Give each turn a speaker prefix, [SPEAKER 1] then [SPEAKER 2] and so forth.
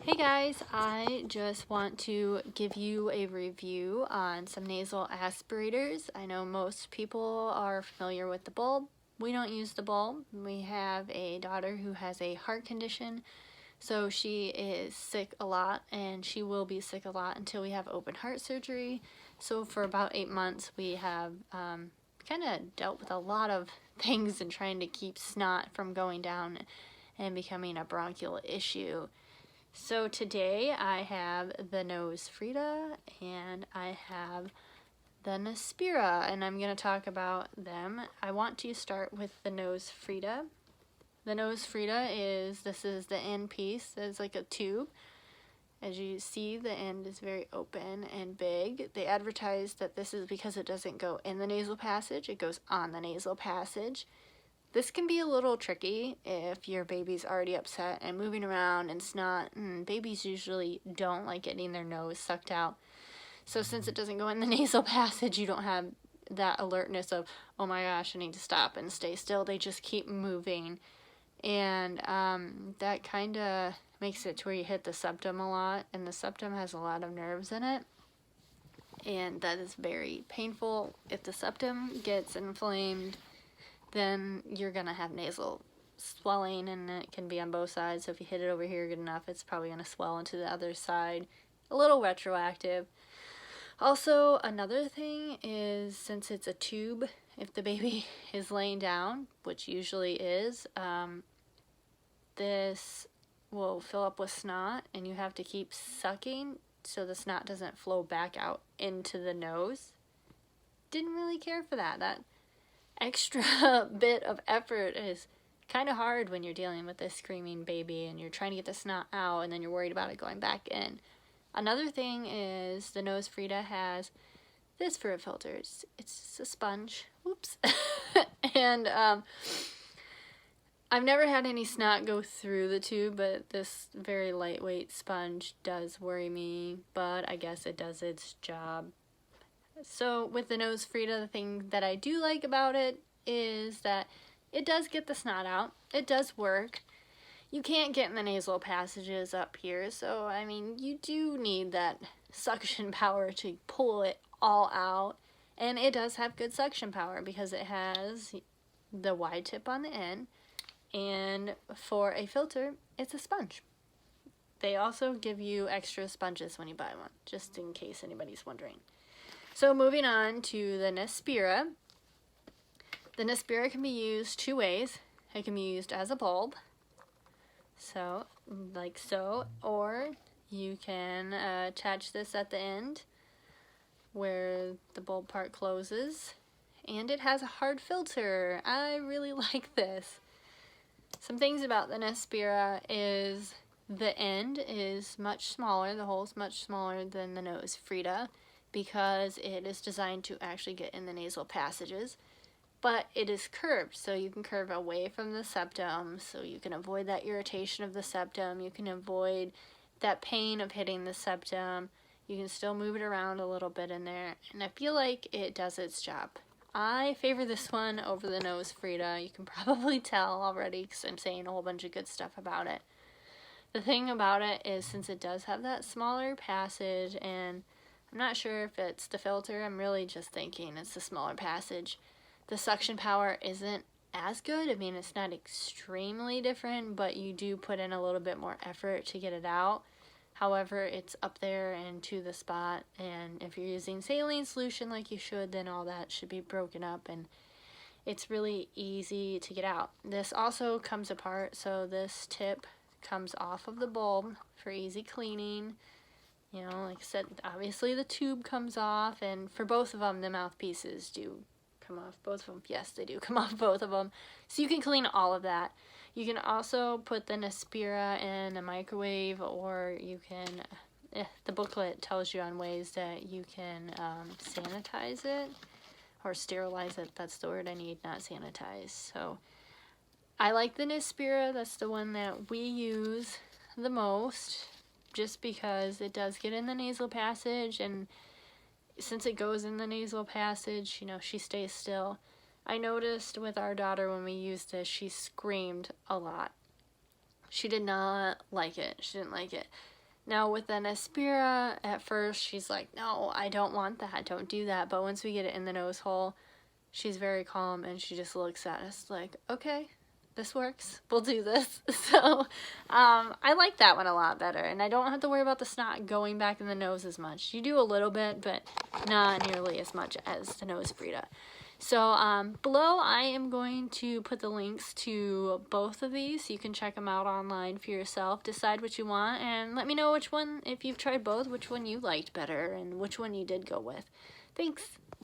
[SPEAKER 1] Hey guys, I just want to give you a review on some nasal aspirators. I know most people are familiar with the bulb. We don't use the bulb. We have a daughter who has a heart condition, so she is sick a lot, and she will be sick a lot until we have open heart surgery. So for about 8 months we have kind of dealt with a lot of things and trying to keep snot from going down and becoming a bronchial issue. So today I have the Nosefrida and I have the Naspira, and I'm going to talk about them. I want to start with the Nosefrida. The Nosefrida this is the end piece. It's like a tube. As you see, the end is very open and big. They advertise that this is because it doesn't go in the nasal passage, it goes on the nasal passage. This can be a little tricky if your baby's already upset and moving around and snot. Babies usually don't like getting their nose sucked out. So since it doesn't go in the nasal passage, you don't have that alertness of, oh my gosh, I need to stop and stay still. They just keep moving. And that kind of makes it to where you hit the septum a lot. And the septum has a lot of nerves in it. And that is very painful. If the septum gets inflamed, then you're gonna have nasal swelling, and it can be on both sides. So if you hit it over here good enough, it's probably gonna swell into the other side. A little retroactive. Also, another thing is, since it's a tube, if the baby is laying down, which usually is, this will fill up with snot, and you have to keep sucking so the snot doesn't flow back out into the nose. Didn't really care for that. That extra bit of effort is kind of hard when you're dealing with a screaming baby and you're trying to get the snot out and then you're worried about it going back in. Another thing is the Nosefrida has this for a filter. It's a sponge. Whoops. And I've never had any snot go through the tube, but this very lightweight sponge does worry me, but I guess it does its job. So with the Nosefrida, the thing that I do like about it is that it does get the snot out. It does work. You can't get in the nasal passages up here, so I mean, you do need that suction power to pull it all out. And it does have good suction power because it has the wide tip on the end, and for a filter, it's a sponge. They also give you extra sponges when you buy one, just in case anybody's wondering. So moving on to the Naspira. The Naspira can be used two ways. It can be used as a bulb, so like so, or you can attach this at the end where the bulb part closes, and it has a hard filter. I really like this. Some things about the Naspira is the end is much smaller, the hole is much smaller than the Nosefrida, because it is designed to actually get in the nasal passages, but it is curved, so you can curve away from the septum, so you can avoid that irritation of the septum, you can avoid that pain of hitting the septum, you can still move it around a little bit in there, and I feel like it does its job. I favor this one over the Nosefrida. You can probably tell already because I'm saying a whole bunch of good stuff about it. The thing about it is, since it does have that smaller passage, and I'm not sure if it's the filter, I'm really just thinking it's the smaller passage. The suction power isn't as good. I mean, it's not extremely different, but you do put in a little bit more effort to get it out. However, it's up there and to the spot, and if you're using saline solution like you should, then all that should be broken up, and it's really easy to get out. This also comes apart, so this tip comes off of the bulb for easy cleaning. You know, like I said, obviously the tube comes off, and for both of them, the mouthpieces do come off. Both of them, yes, they do come off, both of them. So you can clean all of that. You can also put the Naspira in a microwave, or you can, the booklet tells you on ways that you can sanitize it, or sterilize it. That's the word I need, not sanitize. So I like the Naspira. That's the one that we use the most, just because it does get in the nasal passage, and since it goes in the nasal passage, you know, she stays still. I noticed with our daughter when we used this, she screamed a lot. She did not like it. She didn't like it. Now with the Naspira, at first she's like, no, I don't want that, don't do that. But once we get it in the nose hole, she's very calm and she just looks at us like, okay, this works, we'll do this. So I like that one a lot better, and I don't have to worry about the snot going back in the nose as much. You do a little bit, but not nearly as much as the Nosefrida. So below I am going to put the links to both of these so you can check them out online for yourself, decide what you want, and let me know which one, if you've tried both, which one you liked better and which one you did go with. Thanks!